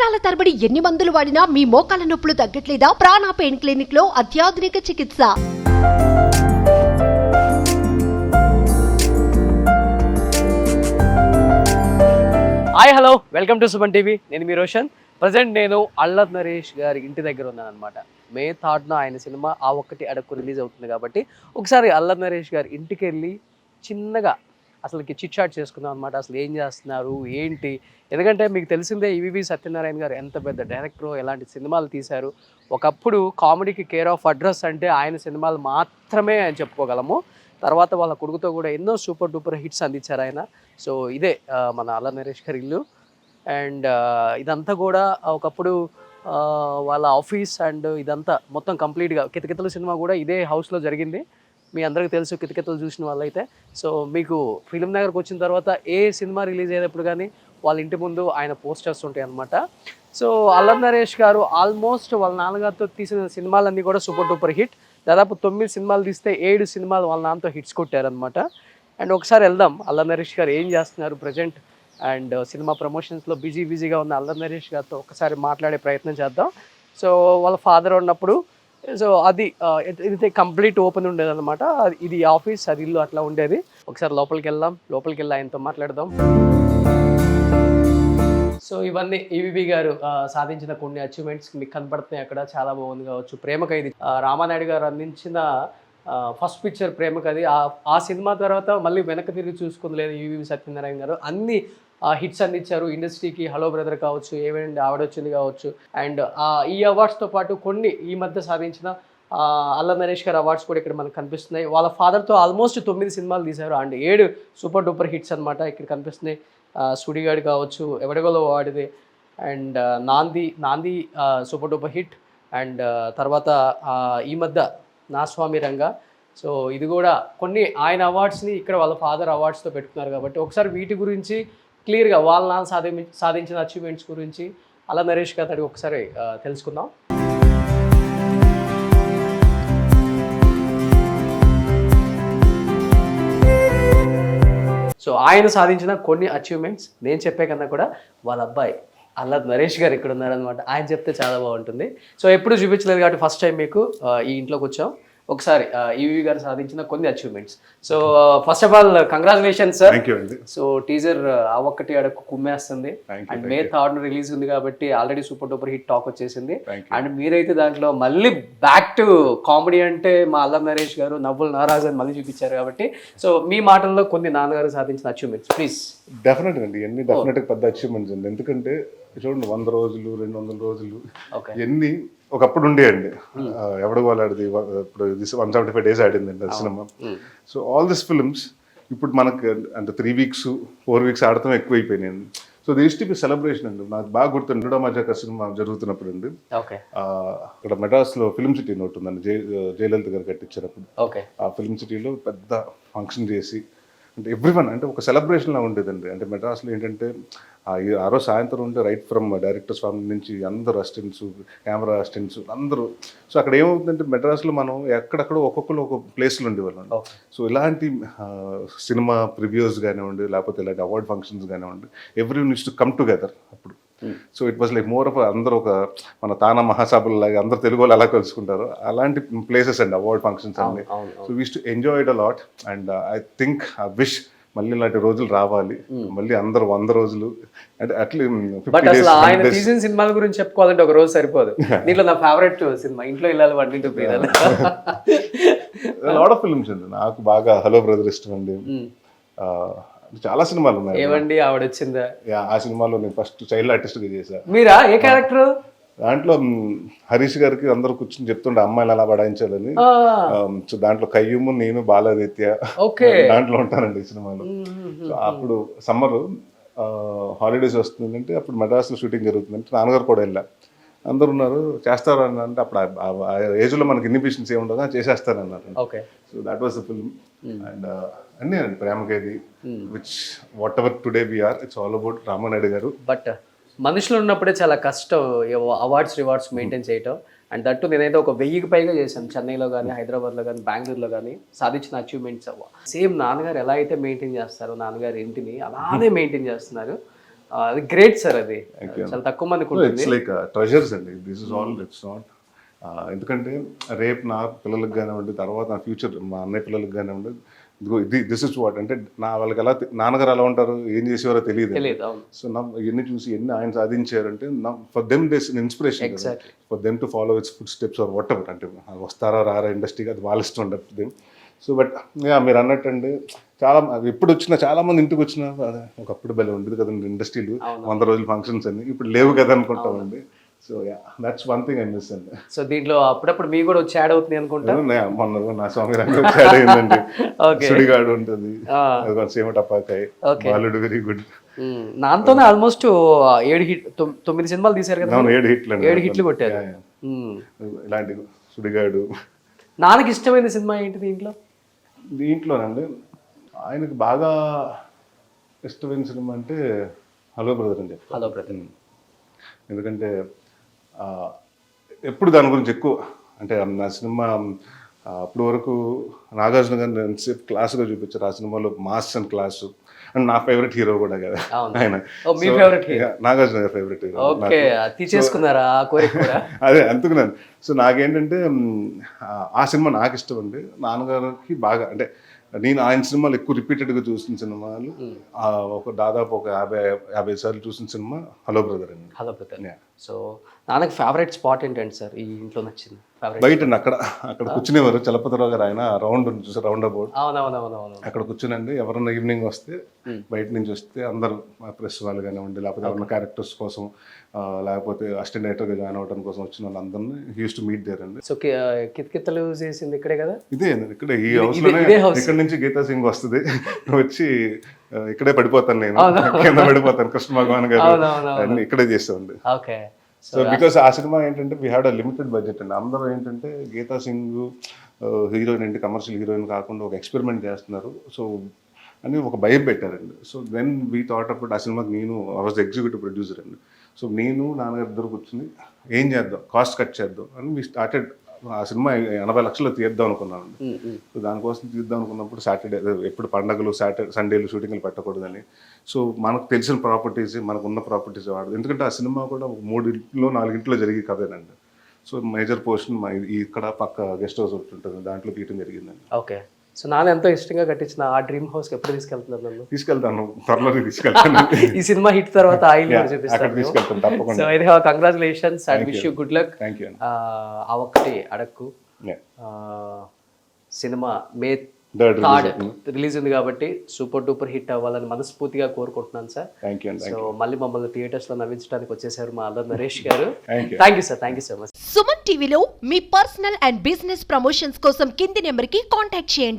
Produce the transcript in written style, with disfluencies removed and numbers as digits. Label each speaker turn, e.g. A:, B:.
A: నెలల తరబడి ఎన్ని మందులు వాడినా మీ మోకాల నొప్పులు తగ్గట్లేదా? ప్రాణ పెయిన్ క్లినిక్ లో అత్యాధునిక చికిత్స.
B: Hi hello welcome to Suman TV. నేను మీ రోషన్. ప్రజెంట్ నేను అల్లరి నరేష్ గారి ఇంటి దగ్గర ఉన్నాను అనమాట. మే 3న ఆయన సినిమా ఆ ఒక్కటి అడక్కు రిలీజ్ అవుతుంది కాబట్టి ఒకసారి అల్లరి నరేష్ గారి ఇంటికి వెళ్ళి చిన్నగా అసలుకి చిట్ చాట్ చేసుకుందాం అనమాట. అసలు ఏం చేస్తున్నారు ఏంటి, ఎందుకంటే మీకు తెలిసిందే ఈవీవి సత్యనారాయణ గారు ఎంత పెద్ద డైరెక్టర్, ఎలాంటి సినిమాలు తీశారు. ఒకప్పుడు కామెడీకి కేర్ ఆఫ్ అడ్రస్ అంటే ఆయన సినిమాలు మాత్రమే అని చెప్పుకోగలము. తర్వాత వాళ్ళ కొడుకుతో కూడా ఎన్నో సూపర్ డూపర్ హిట్స్ అందించారు ఆయన. సో ఇదే మన అల్లరి నరేష్ గారి ఇల్లు. అండ్ ఇదంతా కూడా ఒకప్పుడు వాళ్ళ ఆఫీస్ అండ్ ఇదంతా మొత్తం కంప్లీట్గా కితకితలు సినిమా కూడా ఇదే హౌస్లో జరిగింది. మీ అందరికీ తెలుసు కితకితలు చూసిన వాళ్ళైతే. సో మీకు ఫిల్మ్ నగర్కి వచ్చిన తర్వాత ఏ సినిమా రిలీజ్ అయ్యేటప్పుడు కానీ వాళ్ళ ఇంటి ముందు ఆయన పోస్టర్స్ ఉంటాయి అన్నమాట. సో అల్లరి నరేష్ గారు ఆల్మోస్ట్ వాళ్ళ నాన్నగారితో తీసిన సినిమాలన్నీ కూడా సూపర్ డూపర్ హిట్. దాదాపు 9 సినిమాలు తీస్తే 7 సినిమాలు వాళ్ళ నాన్నతో హిట్స్ కొట్టారనమాట. అండ్ ఒకసారి వెళ్దాం అల్లరి నరేష్ గారు ఏం చేస్తున్నారు ప్రజెంట్, అండ్ సినిమా ప్రమోషన్స్లో బిజీగా ఉన్న అల్లరి నరేష్ గారితో ఒకసారి మాట్లాడే ప్రయత్నం చేద్దాం. సో వాళ్ళ ఫాదర్ ఉన్నప్పుడు సో అది ఇది కంప్లీట్ ఓపెన్ ఉండేది అనమాట. ఇది ఆఫీస్, అది ఇల్లు అట్లా ఉండేది. ఒకసారి లోపలికి వెళ్ళి ఆయనతో మాట్లాడదాం. సో ఇవన్నీ ఈవీవి గారు సాధించిన కొన్ని అచీవ్మెంట్స్ మీకు కనపడుతున్నాయి అక్కడ. చాలా బాగుంది కావచ్చు. ప్రేమ ఖైదీ రామానాయుడు గారు అందించిన ఫస్ట్ పిక్చర్ ప్రేమ ఖైదీ. ఆ సినిమా తర్వాత మళ్ళీ వెనక్కి తిరిగి చూసుకుంది లేదు ఈవీవి సత్యనారాయణ గారు. అన్ని హిట్స్ అందించారు ఇండస్ట్రీకి. హలో బ్రదర్ కావచ్చు, ఏమైంది ఆవిడ వచ్చింది కావచ్చు. అండ్ ఈ అవార్డ్స్తో పాటు కొన్ని ఈ మధ్య సాధించిన అల్లరి నరేష్ గారు అవార్డ్స్ కూడా ఇక్కడ మనకు కనిపిస్తున్నాయి. వాళ్ళ ఫాదర్తో ఆల్మోస్ట్ 9 సినిమాలు తీశారు అండ్ 7 సూపర్ డూపర్ హిట్స్ అనమాట ఇక్కడ కనిపిస్తున్నాయి. సుడిగాడు కావచ్చు, ఎవడగోలో వాడిది, అండ్ నాంది సూపర్ డూపర్ హిట్. అండ్ తర్వాత ఈ మధ్య నా స్వామి రంగా. సో ఇది కూడా కొన్ని ఆయన అవార్డ్స్ని ఇక్కడ వాళ్ళ ఫాదర్ అవార్డ్స్తో పెట్టుకున్నారు కాబట్టి ఒకసారి వీటి గురించి క్లియర్గా వాళ్ళ నాన్న సాధించిన అచీవ్మెంట్స్ గురించి అల్లరి నరేష్ గారు అడిగి ఒకసారి తెలుసుకుందాం. సో ఆయన సాధించిన కొన్ని అచీవ్మెంట్స్ నేను చెప్పే కన్నా కూడా వాళ్ళ అబ్బాయి అల్లరి నరేష్ గారు ఇక్కడ ఉన్నారనమాట. ఆయన చెప్తే చాలా బాగుంటుంది. సో ఎప్పుడు చూపించలేదు కాబట్టి ఫస్ట్ టైం మీకు ఈ ఇంట్లోకి వచ్చాం. ఒకసారి ఈవీవి గారు సాధించిన కొన్ని achievements. So first of all congratulations sir. So teaser ఆ ఒక్కటి అడక్కు కుమ్మేస్తుంది. అండ్ మే 3న రిలీజ్ ఉంది కాబట్టి already super duper hit talk వచ్చేసింది. అండ్ మీరైతే దాంట్లో మళ్ళీ బ్యాక్ టు కామెడీ అంటే మా అల్లరి నరేష్ గారు నవ్వులు నారాజు అని మళ్ళీ చూపించారు కాబట్టి సో మీ మాటల్లో కొన్ని నాన్నగారు సాధించిన అచీవ్మెంట్స్ ప్లీజ్.
C: డెఫినెట్గా అండి, ఇవన్నీ డెఫినెట్గా పెద్ద అచీవ్మెంట్స్ అండి. ఎందుకంటే చూడండి 100 రోజులు 200 రోజులు ఎన్ని ఒకప్పుడు ఉండేయండి. ఎవడు వాళ్ళది ఇప్పుడు 175 days ఆడిందండి అది సినిమా. సో ఆల్ దిస్ ఫిల్మ్స్ ఇప్పుడు మనకు అంటే 3 weeks 4 weeks ఆడటం ఎక్కువైపోయినాయండి. So the used to be celebration అండి. నాకు బాగా గుర్తుంది రుడా మజాక సినిమా జరుగుతున్నప్పుడు అండి అక్కడ మెడ్రాస్లో ఫిల్మ్ సిటీ ఒకటి ఉందండి, జయలలిత గారు కట్టించినప్పుడు. ఆ ఫిల్మ్ సిటీలో పెద్ద ఫంక్షన్ చేసి అంటే ఎవ్రీవన్ అంటే ఒక సెలబ్రేషన్లా ఉండేదండి. అంటే మెడ్రాస్లో ఏంటంటే ఆ రోజు సాయంత్రం ఉంటే రైట్ ఫ్రమ్ డైరెక్టర్స్ ఫ్యామిలీ నుంచి అందరు అసిస్టెంట్స్, కెమెరా అసిస్టెంట్స్ అందరూ. సో అక్కడ ఏమవుతుందంటే మెడ్రాస్లో మనం ఎక్కడెక్కడో ఒక్కొక్కరు ఒక ప్లేస్లో ఉండేవాళ్ళం. సో ఇలాంటి సినిమా ప్రివ్యూస్ కానివ్వండి, లేకపోతే ఇలాంటి అవార్డ్ ఫంక్షన్స్ కానివ్వండి, everyone use to come together అప్పుడు. So it was like more of అందరూ ఒక మన తానా మహాసభలు లాగా అందరు తెలుగు వాళ్ళు ఎలా కలుసుకుంటారు అలాంటి ప్లేసెస్ అండి అవార్డ్ ఫంక్షన్స్ అన్ని. So we use to enjoy it a lot. And I think I wish మళ్ళీ ఇలాంటి రోజులు రావాలి, మళ్ళీ అందరూ 100 రోజులు అంటే అట్లా.
B: ఆయన తీసిన సినిమాల గురించి చెప్పుకోవాలంటే ఒక రోజు సరిపోదు. దీంట్లో నా ఫేవరెట్ సినిమా ఇంట్లో ఇల్లాలి వంటింటూ పేరాలి.
C: లాట్ ఆఫ్ ఫిల్మ్స్ అండి నాకు బాగా. హలో బ్రదర్ ఇష్టం అండి. చాలా సినిమాలు ఉన్నాయి.
B: ఏమండి ఆవిడ వచ్చిందా?
C: ఆ సినిమాలో నేను ఫస్ట్ చైల్డ్ ఆర్టిస్ట్ గా చేశాను.
B: మీరా? ఏ క్యారెక్టర్?
C: దాంట్లో హరీష్ గారికి అందరూ కూర్చొని చెప్తుండే అమ్మాయిలు అలా పడాయించాలని. సో దాంట్లో కయ్యూము నేను బాలాదిత్య దాంట్లో ఉంటానండి ఈ సినిమాలో. సో అప్పుడు సమ్మర్ హాలిడేస్ వస్తుందంటే అప్పుడు మెడ్రాస్లో షూటింగ్ జరుగుతుందంటే నాన్నగారు కూడా వెళ్ళా. అందరు ఉన్నారు చేస్తారు అని అంటే అప్పుడు ఆ ఏజ్లో మనకి ఇన్హిబిషన్స్ ఏమి ఉండదు, చేసేస్తారన్నారు. So that was the film. And అన్నీ అండి Prema Khaidi, which whatever today we are, it's all about Ramanaidu garu.
B: But మనుషులు ఉన్నప్పుడే చాలా కష్టం అవార్డ్స్ రివార్డ్స్ మెయింటైన్ చేయటం. అండ్ దట్టు నేనైతే ఒక 1000కి పైగా చేశాను చెన్నైలో కానీ, హైదరాబాద్లో కానీ, బెంగళూరులో కానీ. సాధించిన అచీవ్మెంట్స్ సేమ్ నాన్నగారు ఎలా అయితే మెయింటైన్ చేస్తారో నాన్నగారు ఇంటిని అలానే మెయింటైన్ చేస్తున్నారు. అది గ్రేట్ సార్, అది
C: Thank you.
B: చాలా తక్కువ మందికి ఉంటుంది.
C: ఇట్స్ లైక్ ట్రెజర్స్ అండి, this is all, it's not. ఎందుకంటే రేపు నా పిల్లలకు కానివ్వండి, తర్వాత నా ఫ్యూచర్ మా అన్నయ్య పిల్లలకు కానివ్వండి, ఇదిగో దిస్ ఇస్ వాట్ అంటే వాళ్ళకి ఎలా నాన్నగారు ఎలా ఉంటారు, ఏం చేసేవారో తెలియదు.
B: అవును.
C: సో నా ఇవన్నీ చూసి ఎన్ని ఆయన సాధించారంటే for them this inspiration,
B: Exactly.
C: For them to follow its footsteps or whatever. అంటే వస్తారా రారా ఇండస్ట్రీకి, అది వాళ్ళ ఇష్టం ఉండదు దెమ్. సో బట్ మీరు అన్నట్టండి, చాలా ఎప్పుడు వచ్చినా చాలా మంది ఇంటికి వచ్చినా ఒకప్పుడు భలే ఉండేది కదండి ఇండస్ట్రీలు, 100 రోజుల ఫంక్షన్స్ అన్ని ఇప్పుడు లేవు కదా అనుకుంటామండి. So that's one thing I miss అండి.
B: సో దీంట్లో అప్పుడప్పుడు మీ కూడా వచ్చి యాడ్ అవుతుంది అనుకుంటా.
C: మొన్న నా స్వామి రంగం యాడ్ అయిందండి. సుడిగాడు ఉంటుంది, సేమ టపాకాయ్, బాలుడు వెరీ గుడ్.
B: నాతోనే ఆల్మోస్ట్ 7 హిట్ 9 సినిమాలు తీశారు కదా. 7 హిట్లు కొట్టారు.
C: ఇలాంటి సుడిగాడు.
B: నాన్నకి ఇష్టమైన సినిమా ఏంటి
C: దీంట్లోనండి? ఆయనకు బాగా ఇష్టమైన సినిమా అంటే హలో బ్రదర్ అని చెప్తాను.
B: Hello brother.
C: ఎందుకంటే ఎప్పుడు దాని గురించి ఎక్కువ అంటే నా సినిమా అప్పటి వరకు నాగార్జున గారిని ఎంతసేపు క్లాసుగా చూపించారు. ఆ సినిమాలో మాస్ అండ్ క్లాసు అండ్ నా ఫేవరెట్ హీరో కూడా కదా ఆయన. నాగార్జున గారి ఫేవరెట్ హీరో. అదే అనుకున్నాను. సో నాకేంటంటే ఆ సినిమా నాకు ఇష్టం అండి. నాన్నగారికి బాగా అంటే నేను ఆయన సినిమాలు ఎక్కువ రిపీటెడ్గా చూసిన సినిమాలు దాదాపు ఒక 50 సార్లు చూసిన సినిమా హలో బ్రదర్ అండి.
B: Hello brother. సో నాన్నకి ఫేవరెట్ స్పాట్ ఏంటంటి సార్ ఈ ఇంట్లో నచ్చింది?
C: బయట అక్కడ కూర్చునేవారు చలపతిరావు గారు, ఆయన రౌండ్ చూసారు, రౌండ్ అబౌట్. అక్కడ కూర్చునండి ఎవరన్నా ఈవినింగ్ వస్తే బయట నుంచి వస్తే అందరూ ప్రెస్ వాళ్ళు కానివ్వండి, లేకపోతే ఎవరైనా క్యారెక్టర్స్ కోసం, లేకపోతే అసిస్టెంట్ డైరెక్టర్గా జాయిన్ అవ్వడం కోసం వచ్చిన వాళ్ళందరినీ యూస్ టు మీట్ దేర్ అండి.
B: సో కితకితలు చేసింది ఇక్కడే కదా?
C: ఇదే ఇక్కడ ఈ హౌస్ లోనే. ఇక్కడ నుంచి గీతా సింగ్ వస్తుంది, వచ్చి ఇక్కడే పడిపోతాను నేను, కింద పడిపోతాను. కృష్ణ భగవాన్ గారు అన్ని ఇక్కడే చేస్తామండి.
B: ఓకే.
C: సో బికాస్ ఆ సినిమా ఏంటంటే we had a limited budget అండి. అందరూ ఏంటంటే గీతా సింగ్ హీరోయిన్ ఏంటి, కమర్షియల్ హీరోయిన్ కాకుండా ఒక ఎక్స్పెరిమెంట్ చేస్తున్నారు సో అని ఒక భయం పెట్టారండి. సో దెన్ వీ థాట్ అప్పుడు ఆ సినిమాకి నేను ఐ వాజ్ ఎగ్జిక్యూటివ్ ప్రొడ్యూసర్ అండి. సో నేను నాన్నగారు ఇద్దరు కూర్చుని ఏం చేద్దాం, కాస్ట్ కట్ చేద్దాం అని వీ స్టార్టెడ్. ఆ సినిమా 80 లక్షలు తీద్దాం అనుకున్నాను. సో దానికోసం తీద్దాం అనుకున్నప్పుడు సాటర్డే ఎప్పుడు పండగలు సండేలు షూటింగ్లు పెట్టకూడదని. సో మనకు తెలిసిన ప్రాపర్టీస్, మనకు ఉన్న ప్రాపర్టీస్ వాడదు. ఎందుకంటే ఆ సినిమా కూడా 3 ఇంట్లో 4 ఇంట్లో జరిగే కదేనండి. సో మేజర్ పోర్షన్ ఇక్కడ పక్క గెస్ట్ హౌస్ ఒకటి ఉంటుంది, దాంట్లో తీయటం జరిగిందండి.
B: ఓకే. సో నాన్న ఎంతో ఇష్టంగా కట్టించిన ఆ డ్రీమ్ హౌస్ ఎప్పుడు తీసుకెళ్తున్నారు నన్ను?
C: తీసుకెళ్తాను, త్వరలో తీసుకెళ్తాను.
B: ఈ సినిమా హిట్ తర్వాత
C: అక్కడ తీసుకెళ్తాను తప్పకుండా.
B: సో అయితే congratulations and wish you good luck.
C: Thank you.
B: ఆ ఒక్కటి అడక్కు సినిమా మే 3rd రిలీజ్ ఉంది కాబట్టి సూపర్ డూపర్ హిట్ అవ్వాలని మనస్ఫూర్తిగా కోరుకుంటున్నాను సార్. సో మళ్ళీ మమ్మల్ని థియేటర్స్ లో నవ్వించడానికి వచ్చేసారు మా అల్లరి నరేష్ గారు. Thank you sir, thank you so much.
A: Suman టీవీలో మీ పర్సనల్ అండ్ బిజినెస్ ప్రమోషన్స్ కోసం కింది నెంబర్కి కాంటాక్ట్ చేయండి.